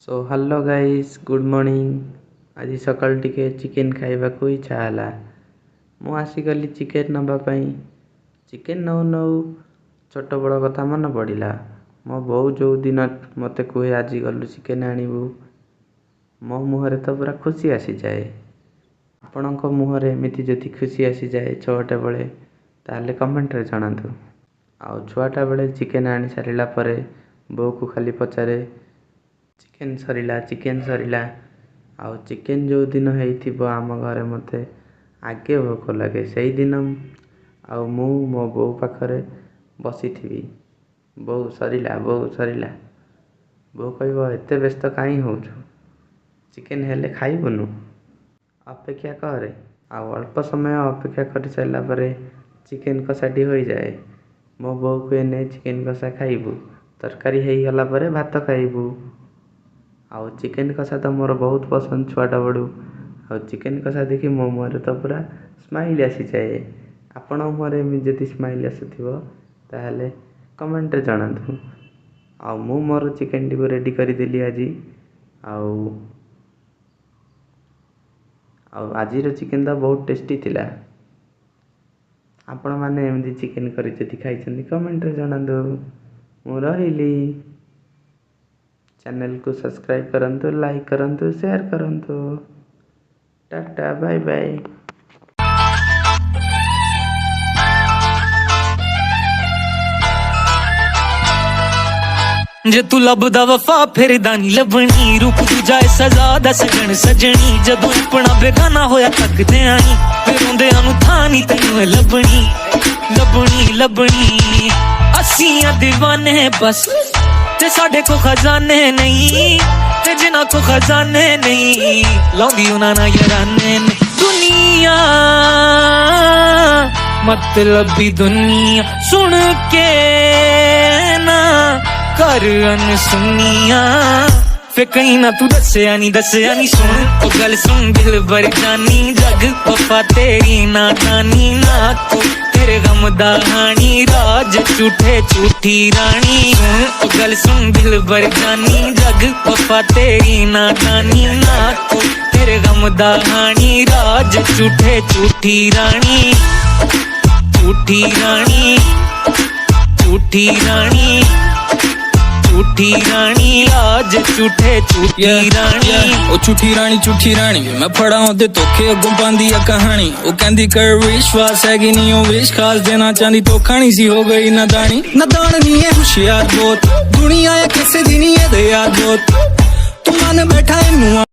So hello guys good morning. आज सकाल टिके चिकेन खाइबा को इच्छा हला। मु आसीगली चिकेन नबापाई। चिकेन नौ नौ छोट बड़ कथा मन पड़ा। मो बो जो दिन मते कहे आज गलु चिकेन आनिबू, मो मुहरे तो पूरा खुशी आसी जाए। आपणक मुहरे एमती जदि खुशी आसी जाए छुआटा बेले ताले कमेंट रे जणातु। आउ छुआटा बेले चिकेन आनी सारिला परे बो को खाली पचारे चिकेन सरीला। आउ चिकेन जो दिन होइथिबो आम घरे मते आगे भोक लगे से दिन। आउ मु मो बो पाखरे बसी थी। बो सरीला बो कहबो एते व्यस्त काई होछु, चिकेन हेले खाइबुनु, अपेक्षा करे। आउ अल्प समय अपेक्षा कर सारा पर चिकेन कषाटी हो जाए। मो बो को ने चिकेन कषा खाइबू, तरकारी हो गला पर भात खाइबू। आउ चिकेन कषा तो मोर बहुत पसंद छुआटा बड़ू। आउ चिकेन कषा देखी मो मुहर तो पूरा स्माइल आसी जाए। आपण मुहर जदि स्माइल आसुथिबो ताहले कमेंट रे जणातु। आउ मु मोर चिकेन टी को रेडी कर देली आज। आज चिकेन तो बहुत टेस्टी थिला। आपण माने एमती चिकेन करी जदि खाइछन्ती कमेंट रे जणातु। मु रहिली। चैनल को सब्सक्राइब करंतु, लाइक करंतु, शेयर करंतु। Tata bye bye. जे तू लभदा वफा फिर दानी लभनी, रूप तू जाए सजा दा सजन सजनी। जदों अपना बेगाना होया तकदे आई, फिर रोंदियां नूं थां नी तैनूं लभनी लभनी लभनी। असीं दीवाने बस ते साडे को खजाने नहीं, ते जिन्हां को खजाने नहीं लौंदी उन्हां नाल याराने ने। दुनिया मतलबी दुनिया सुन के ना कर अनसुनिया। फिर कहीं ना तू दसिया नी सुन ओ गल सुन दिल भर जानी। जग वफा तेरी नादानी ना तो तेरे गम दा हानी। राज झूठे झूठी रानी सुन ओ गल सुन दिल भर जानी। जग वफा तेरी नादानी ना तो तेरे गम दा हानी। राज झूठे झूठी रानी झूठी रानी झूठी रानी झूठी रानी। आज झूठे झूठी रानी ओ झूठी रानी मैं फड़ा होते धोखे अगों पांदी आ कहानी। ओ कहंदी कर विश्वास है कि नहीं, ओ विश खास देना चाहती तो खानी सी हो गई नादानी। नादान नहीं है होशियार बहुत, दुनिया है किसे दी नहीं है दे यार बहुत। तू मन बैठा है मुआ